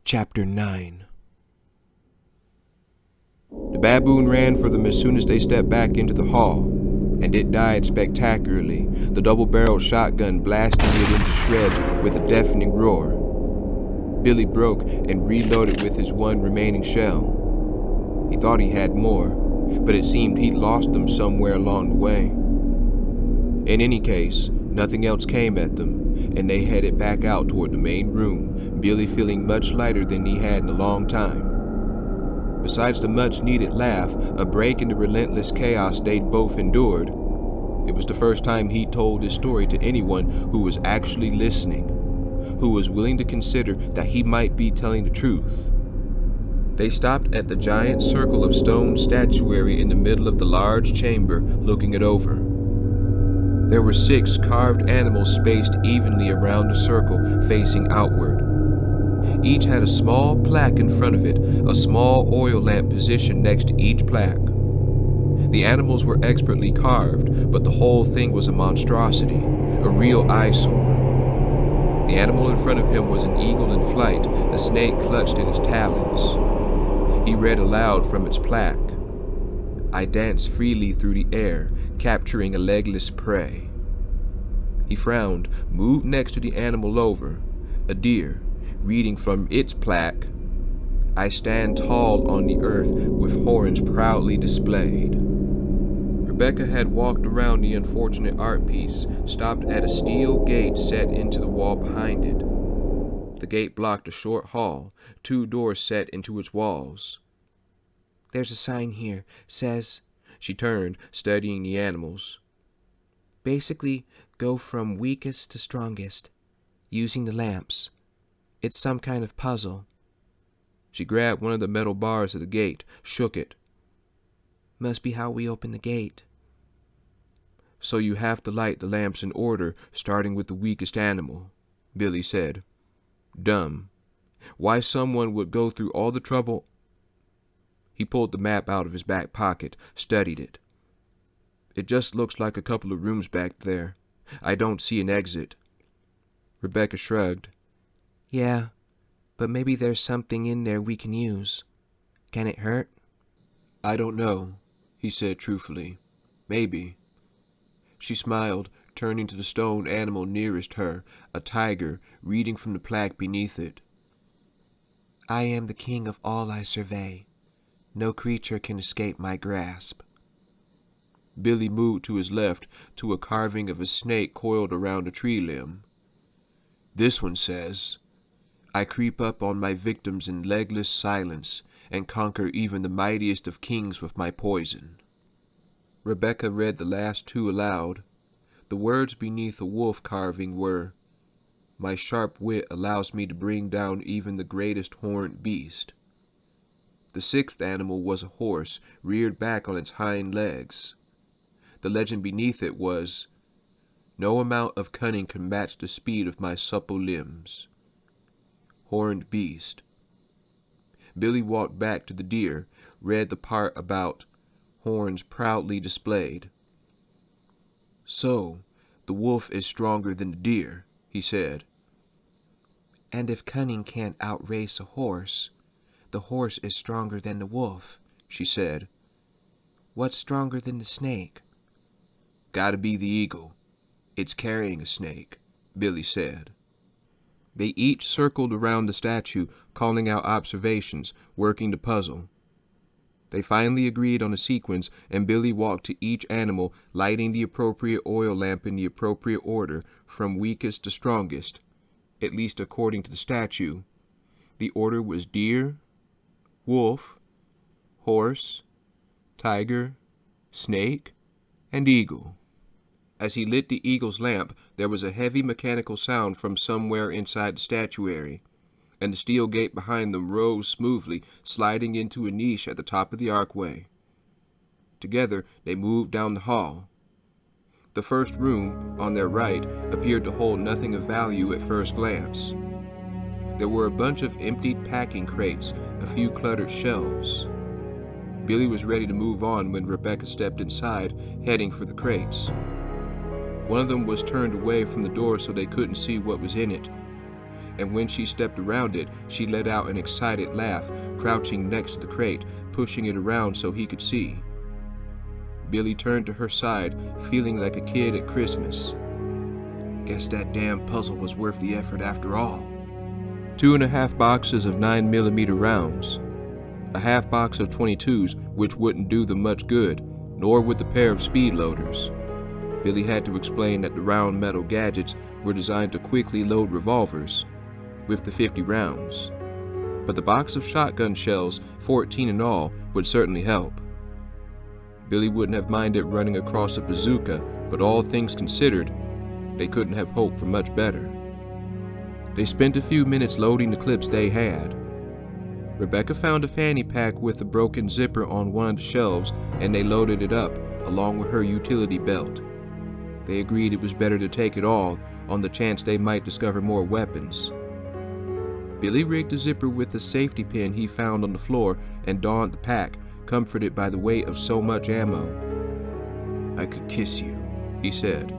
Chapter 9. The baboon ran for them as soon as they stepped back into the hall, and it died spectacularly, the double-barreled shotgun blasting it into shreds with a deafening roar. Billy broke and reloaded with his one remaining shell. He thought he had more, but it seemed he'd lost them somewhere along the way. In any case, nothing else came at them, and they headed back out toward the main room, Billy feeling much lighter than he had in a long time. Besides the much-needed laugh, a break in the relentless chaos they'd both endured, it was the first time he'd told his story to anyone who was actually listening, who was willing to consider that he might be telling the truth. They stopped at the giant circle of stone statuary in the middle of the large chamber, looking it over. There were 6 carved animals spaced evenly around the circle, facing outward. Each had a small plaque in front of it, a small oil lamp positioned next to each plaque. The animals were expertly carved, but the whole thing was a monstrosity, a real eyesore. The animal in front of him was an eagle in flight, a snake clutched in its talons. He read aloud from its plaque, "I dance freely through the air, capturing a legless prey." He frowned, moved next to the animal over, a deer, reading from its plaque, "I stand tall on the earth with horns proudly displayed." Rebecca had walked around the unfortunate art piece, stopped at a steel gate set into the wall behind it. The gate blocked a short hall, 2 doors set into its walls. "There's a sign here, says," she turned, studying the animals. "Basically, go from weakest to strongest, using the lamps. It's some kind of puzzle." She grabbed one of the metal bars of the gate, shook it. "Must be how we open the gate." "So you have to light the lamps in order, starting with the weakest animal," Billy said. "Dumb. Why someone would go through all the trouble—" He pulled the map out of his back pocket, studied it. "It just looks like a couple of rooms back there. I don't see an exit." Rebecca shrugged. "Yeah, but maybe there's something in there we can use. Can it hurt?" "I don't know," he said truthfully. "Maybe." She smiled, turning to the stone animal nearest her, a tiger, reading from the plaque beneath it. "I am the king of all I survey. No creature can escape my grasp." Billy moved to his left to a carving of a snake coiled around a tree limb. "This one says, 'I creep up on my victims in legless silence and conquer even the mightiest of kings with my poison.'" Rebecca read the last 2 aloud. The words beneath a wolf carving were, "My sharp wit allows me to bring down even the greatest horned beast." The 6th animal was a horse, reared back on its hind legs. The legend beneath it was, "No amount of cunning can match the speed of my supple limbs." Horned beast. Billy walked back to the deer, read the part about horns proudly displayed. "So, the wolf is stronger than the deer," he said. "And if cunning can't outrace a horse, the horse is stronger than the wolf," she said. "What's stronger than the snake?" "Gotta be the eagle. It's carrying a snake," Billy said. They each circled around the statue, calling out observations, working the puzzle. They finally agreed on a sequence, and Billy walked to each animal, lighting the appropriate oil lamp in the appropriate order, from weakest to strongest, at least according to the statue. The order was deer, wolf, horse, tiger, snake, and eagle. As he lit the eagle's lamp, there was a heavy mechanical sound from somewhere inside the statuary, and the steel gate behind them rose smoothly, sliding into a niche at the top of the archway. Together, they moved down the hall. The first room, on their right, appeared to hold nothing of value at first glance. There were a bunch of emptied packing crates, a few cluttered shelves. Billy was ready to move on when Rebecca stepped inside, heading for the crates. One of them was turned away from the door so they couldn't see what was in it. and when she stepped around it, she let out an excited laugh, crouching next to the crate, pushing it around so he could see. Billy turned to her side, feeling like a kid at Christmas. Guess that damn puzzle was worth the effort after all. 2.5 boxes of 9mm rounds, a half box of 22s, which wouldn't do them much good, nor would the pair of speed loaders. Billy had to explain that the round metal gadgets were designed to quickly load revolvers, with the 50 rounds. But the box of shotgun shells, 14 in all, would certainly help. Billy wouldn't have minded running across a bazooka, but all things considered, they couldn't have hoped for much better. They spent a few minutes loading the clips they had. Rebecca found a fanny pack with a broken zipper on one of the shelves, and they loaded it up, along with her utility belt. They agreed it was better to take it all, on the chance they might discover more weapons. Billy rigged the zipper with a safety pin he found on the floor and donned the pack, comforted by the weight of so much ammo. "I could kiss you," he said,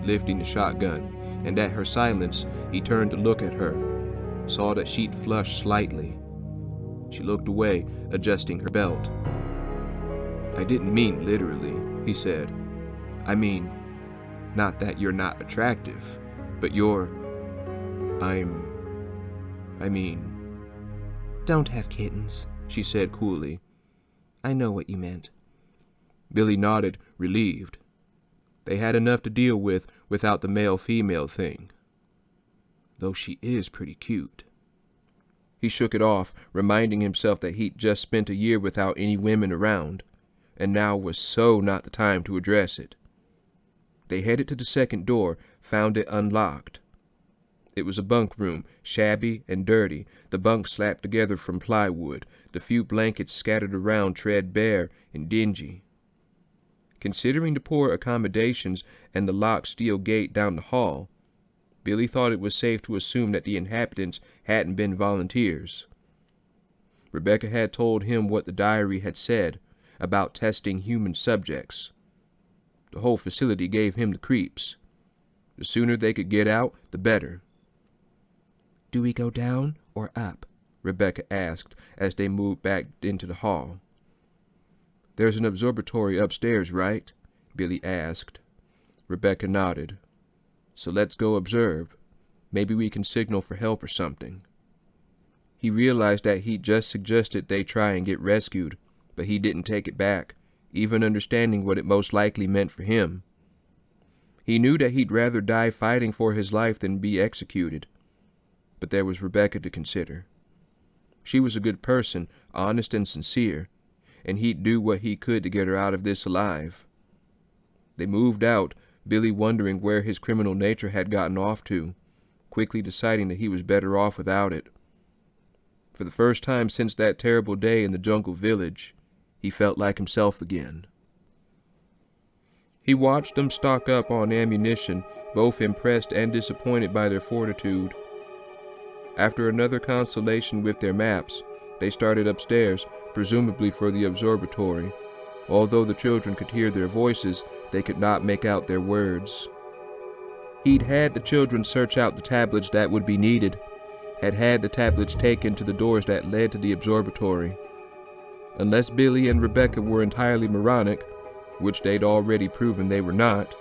lifting the shotgun, and at her silence, he turned to look at her, saw that she'd flushed slightly. She looked away, adjusting her belt. "I didn't mean literally," he said. "I mean, not that you're not attractive, but you're... I mean..." "Don't have kittens," she said coolly. "I know what you meant." Billy nodded, relieved. They had enough to deal with without the male-female thing. Though she is pretty cute. He shook it off, reminding himself that he'd just spent a year without any women around, and now was so not the time to address it. They headed to the second door, found it unlocked. It was a bunk room, shabby and dirty, the bunks slapped together from plywood, the few blankets scattered around threadbare and dingy. Considering the poor accommodations and the locked steel gate down the hall, Billy thought it was safe to assume that the inhabitants hadn't been volunteers. Rebecca had told him what the diary had said about testing human subjects. The whole facility gave him the creeps. The sooner they could get out, the better. "Do we go down or up?" Rebecca asked as they moved back into the hall. "There's an observatory upstairs, right?" Billy asked. Rebecca nodded. "So let's go observe. Maybe we can signal for help or something." He realized that he'd just suggested they try and get rescued, but he didn't take it back, even understanding what it most likely meant for him. He knew that he'd rather die fighting for his life than be executed. But there was Rebecca to consider. She was a good person, honest and sincere, and he'd do what he could to get her out of this alive. They moved out, Billy wondering where his criminal nature had gotten off to, quickly deciding that he was better off without it. For the first time since that terrible day in the jungle village, he felt like himself again. He watched them stock up on ammunition, both impressed and disappointed by their fortitude. After another consultation with their maps, they started upstairs, presumably for the observatory. Although the children could hear their voices, they could not make out their words. He'd had the children search out the tablets that would be needed, had the tablets taken to the doors that led to the observatory. Unless Billy and Rebecca were entirely moronic, which they'd already proven they were not,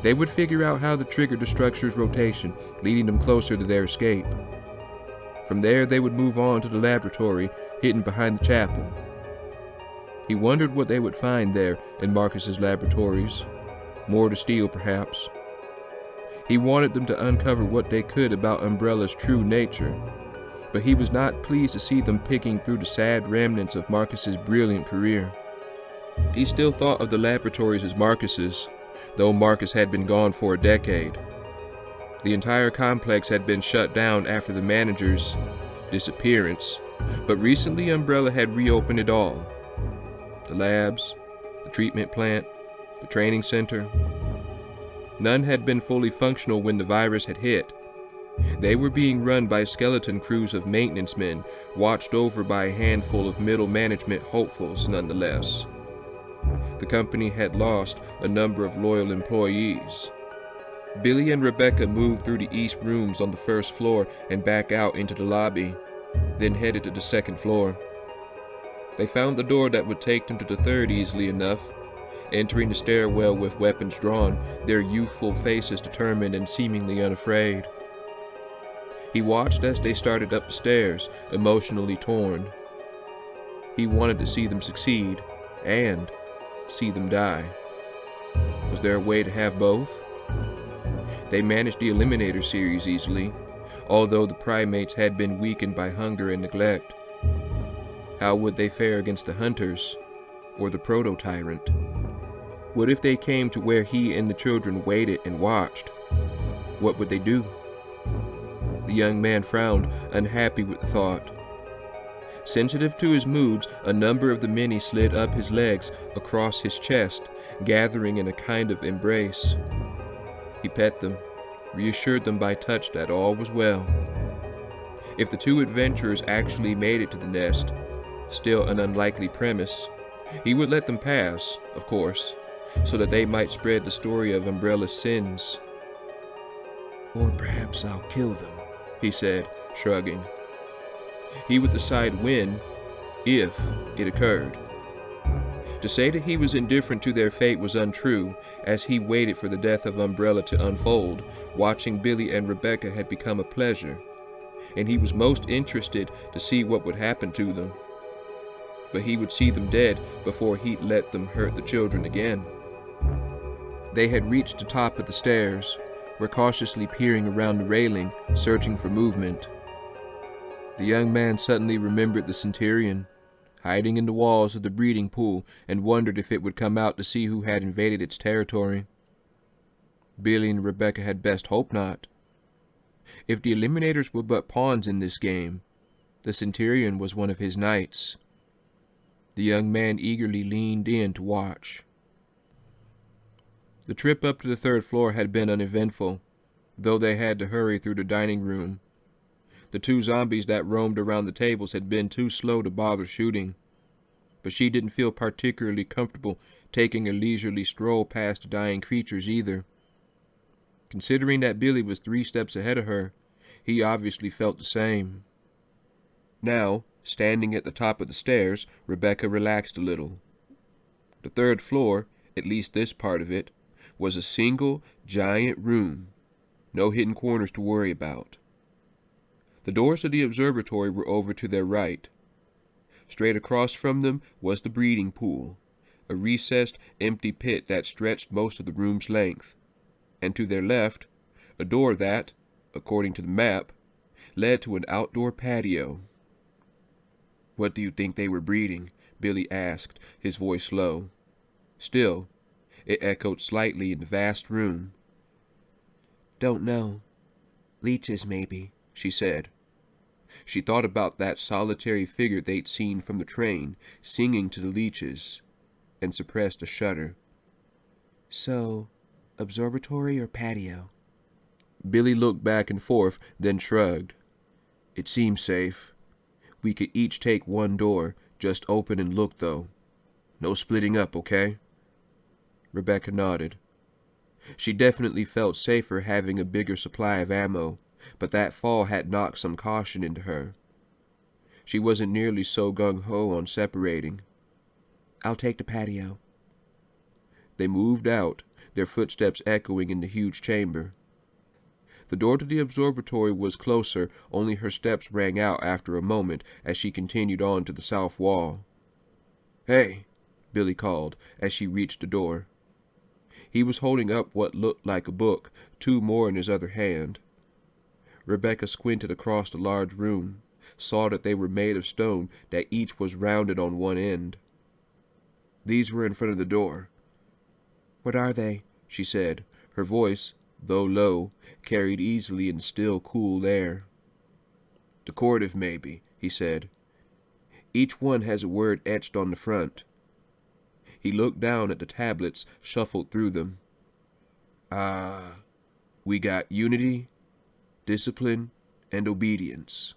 they would figure out how to trigger the structure's rotation, leading them closer to their escape. From there, they would move on to the laboratory, hidden behind the chapel. He wondered what they would find there in Marcus's laboratories. More to steal, perhaps. He wanted them to uncover what they could about Umbrella's true nature, but he was not pleased to see them picking through the sad remnants of Marcus's brilliant career. He still thought of the laboratories as Marcus's, though Marcus had been gone for a decade. The entire complex had been shut down after the manager's disappearance, but recently Umbrella had reopened it all. The labs, the treatment plant, the training center. None had been fully functional when the virus had hit. They were being run by skeleton crews of maintenance men, watched over by a handful of middle management hopefuls nonetheless. The company had lost a number of loyal employees. Billy and Rebecca moved through the east rooms on the first floor and back out into the lobby, then headed to the second floor. They found the door that would take them to the third easily enough. Entering the stairwell with weapons drawn, their youthful faces determined and seemingly unafraid. He watched as they started up the stairs, emotionally torn. He wanted to see them succeed, and see them die. Was there a way to have both? They managed the Eliminator series easily, although the primates had been weakened by hunger and neglect. How would they fare against the hunters, or the proto-tyrant? What if they came to where he and the children waited and watched? What would they do? The young man frowned, unhappy with the thought. Sensitive to his moods, a number of the many slid up his legs across his chest, gathering in a kind of embrace. He pet them, reassured them by touch that all was well. If the two adventurers actually made it to the nest, still an unlikely premise, he would let them pass, of course, so that they might spread the story of Umbrella's sins. "Or perhaps I'll kill them," he said, shrugging. He would decide when, if it occurred. To say that he was indifferent to their fate was untrue, as he waited for the death of Umbrella to unfold. Watching Billy and Rebecca had become a pleasure, and he was most interested to see what would happen to them. But he would see them dead before he'd let them hurt the children again. They had reached the top of the stairs, were cautiously peering around the railing, searching for movement. The young man suddenly remembered the Centurion, hiding in the walls of the breeding pool, and wondered if it would come out to see who had invaded its territory. Billy and Rebecca had best hope not. If the Eliminators were but pawns in this game, the Centurion was one of his knights. The young man eagerly leaned in to watch. The trip up to the third floor had been uneventful, though they had to hurry through the dining room. The two zombies that roamed around the tables had been too slow to bother shooting, but she didn't feel particularly comfortable taking a leisurely stroll past the dying creatures either. Considering that Billy was 3 steps ahead of her, he obviously felt the same. Now, standing at the top of the stairs, Rebecca relaxed a little. The third floor, at least this part of it, was a single, giant room. No hidden corners to worry about. The doors to the observatory were over to their right. Straight across from them was the breeding pool, a recessed, empty pit that stretched most of the room's length. And to their left, a door that, according to the map, led to an outdoor patio. "What do you think they were breeding?" Billy asked, his voice low. Still, it echoed slightly in the vast room. "Don't know. Leeches, maybe," she said. She thought about that solitary figure they'd seen from the train, singing to the leeches, and suppressed a shudder. "So, observatory or patio?" Billy looked back and forth, then shrugged. "It seems safe. We could each take one door, just open and look though. No splitting up, okay?" Rebecca nodded. She definitely felt safer having a bigger supply of ammo, but that fall had knocked some caution into her. She wasn't nearly so gung-ho on separating. "I'll take the patio." They moved out, their footsteps echoing in the huge chamber. The door to the observatory was closer, only her steps rang out after a moment as she continued on to the south wall. "Hey," Billy called as she reached the door. He was holding up what looked like a book, 2 more in his other hand. Rebecca squinted across the large room, saw that they were made of stone, that each was rounded on one end. "These were in front of the door." "What are they?" she said, her voice, though low, carried easily in still, cool air. "Decorative, maybe," he said. "Each one has a word etched on the front." He looked down at the tablets, shuffled through them. We got unity, discipline, and obedience."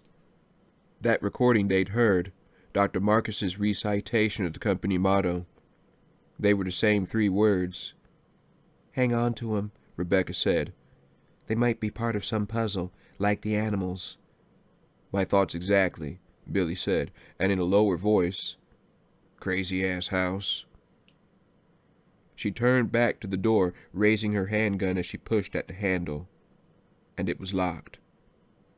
That recording they'd heard, Dr. Marcus's recitation of the company motto. They were the same 3 words. "Hang on to 'em," Rebecca said, They might be part of some puzzle, like the animals. My thoughts exactly, Billy said, and in a lower voice. Crazy-ass house. She turned back to the door, raising her handgun as she pushed at the handle. And it was locked.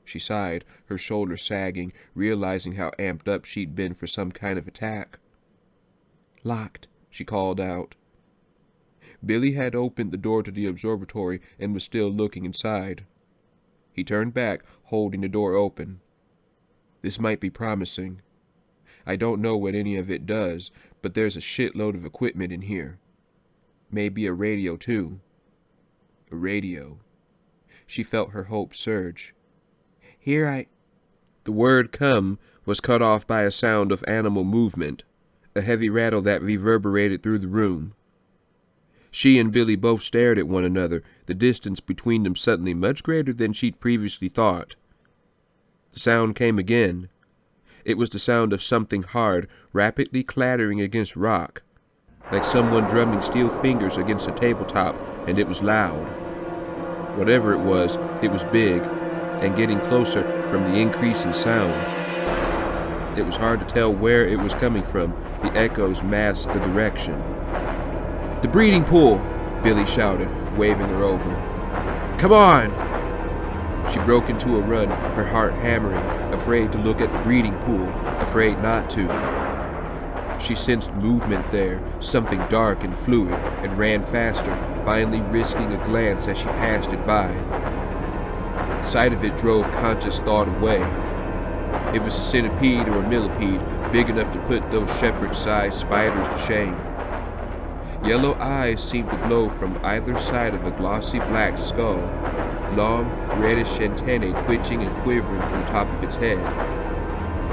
She sighed, her shoulders sagging, realizing how amped up she'd been for some kind of attack. Locked, she called out. Billy had opened the door to the observatory and was still looking inside. He turned back, holding the door open. This might be promising. I don't know what any of it does, but there's a shitload of equipment in here. Maybe a radio, too. A radio. She felt her hope surge. The word "come" was cut off by a sound of animal movement, a heavy rattle that reverberated through the room. She and Billy both stared at one another, the distance between them suddenly much greater than she'd previously thought. The sound came again. It was the sound of something hard, rapidly clattering against rock, like someone drumming steel fingers against a tabletop, and it was loud. Whatever it was big, and getting closer from the increasing sound. It was hard to tell where it was coming from. The echoes masked the direction. "The breeding pool!" Billy shouted, waving her over. "Come on!" She broke into a run, her heart hammering, afraid to look at the breeding pool, afraid not to. She sensed movement there, something dark and fluid, and ran faster, finally risking a glance as she passed it by. The sight of it drove conscious thought away. It was a centipede or a millipede, big enough to put those shepherd-sized spiders to shame. Yellow eyes seemed to glow from either side of a glossy black skull, long, reddish antennae twitching and quivering from the top of its head.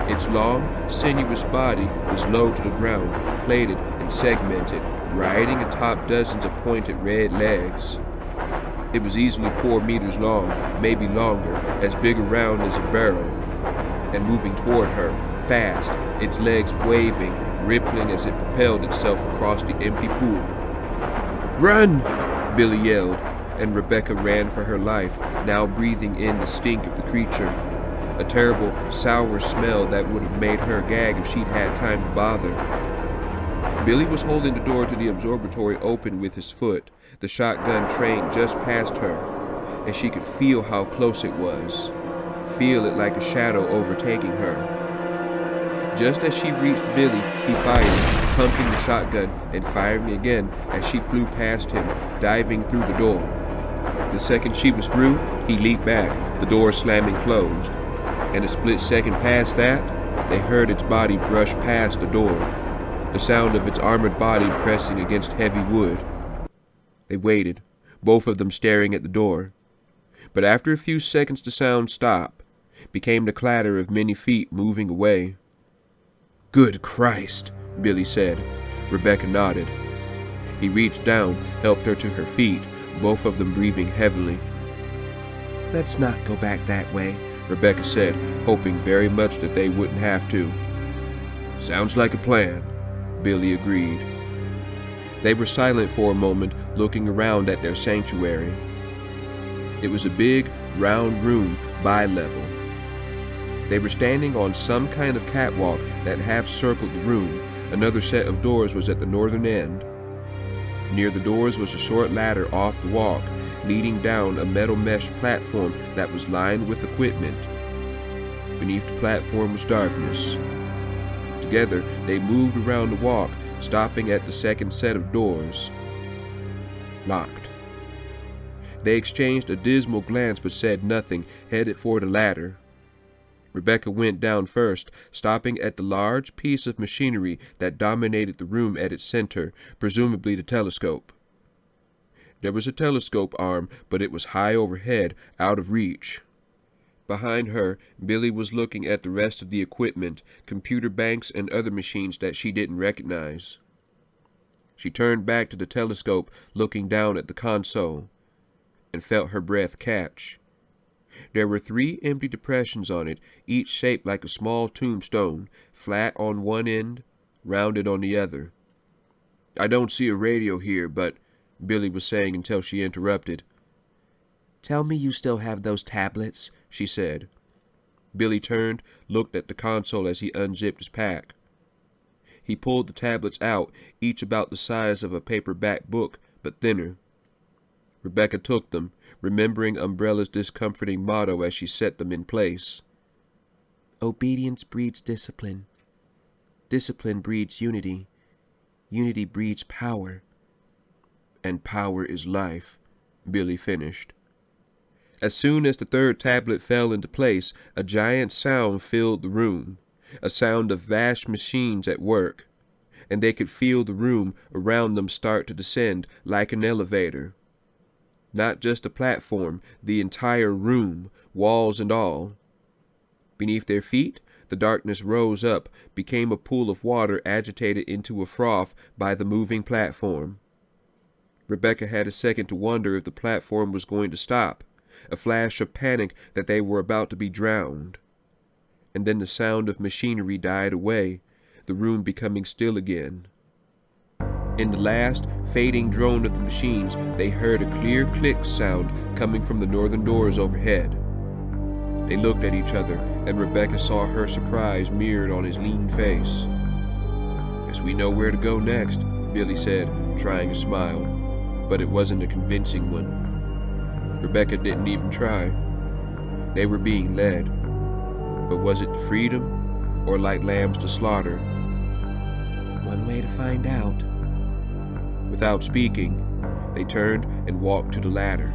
Its long, sinuous body was low to the ground, plated and segmented, riding atop dozens of pointed red legs. It was easily 4 meters long, maybe longer, as big around as a barrel, and moving toward her, fast, its legs waving, rippling as it propelled itself across the empty pool. "Run!" Billy yelled, and Rebecca ran for her life, now breathing in the stink of the creature, a terrible, sour smell that would have made her gag if she'd had time to bother. Billy was holding the door to the observatory open with his foot, the shotgun trained just past her, and she could feel how close it was, feel it like a shadow overtaking her. Just as she reached Billy, he fired, pumping the shotgun and firing again as she flew past him, diving through the door. The second she was through, he leaped back, the door slamming closed. And a split second past that, they heard its body brush past the door, the sound of its armored body pressing against heavy wood. They waited, both of them staring at the door. But after a few seconds the sound stopped, became the clatter of many feet moving away. "Good Christ," Billy said. Rebecca nodded. He reached down, helped her to her feet, both of them breathing heavily. "Let's not go back that way," Rebecca said, hoping very much that they wouldn't have to. "Sounds like a plan," Billy agreed. They were silent for a moment, looking around at their sanctuary. It was a big, round room, bi-level. They were standing on some kind of catwalk that half-circled the room. Another set of doors was at the northern end. Near the doors was a short ladder off the walk, leading down a metal mesh platform that was lined with equipment. Beneath the platform was darkness. Together, they moved around the walk, stopping at the second set of doors. Locked. They exchanged a dismal glance but said nothing, headed for the ladder. Rebecca went down first, stopping at the large piece of machinery that dominated the room at its center, presumably the telescope. There was a telescope arm, but it was high overhead, out of reach. Behind her, Billy was looking at the rest of the equipment, computer banks and other machines that she didn't recognize. She turned back to the telescope, looking down at the console, and felt her breath catch. There were 3 empty depressions on it, each shaped like a small tombstone, flat on one end, rounded on the other. "I don't see a radio here, but," Billy was saying until she interrupted. Tell me you still have those tablets, she said. Billy turned, looked at the console as he unzipped his pack. He pulled the tablets out, each about the size of a paperback book, but thinner. Rebecca took them, remembering Umbrella's discomforting motto as she set them in place. Obedience breeds discipline. Discipline breeds unity. Unity breeds power. And power is life, Billy finished. As soon as the third tablet fell into place, a giant sound filled the room, a sound of vast machines at work, and they could feel the room around them start to descend like an elevator. Not just a platform, the entire room, walls and all. Beneath their feet, the darkness rose up, became a pool of water agitated into a froth by the moving platform. Rebecca had a second to wonder if the platform was going to stop, a flash of panic that they were about to be drowned. And then the sound of machinery died away, the room becoming still again. In the last, fading drone of the machines, they heard a clear click sound coming from the northern doors overhead. They looked at each other, and Rebecca saw her surprise mirrored on his lean face. "Guess we know where to go next," Billy said, trying to smile, but it wasn't a convincing one. Rebecca didn't even try. They were being led. But was it to freedom, or like lambs to slaughter? One way to find out. Without speaking, they turned and walked to the ladder.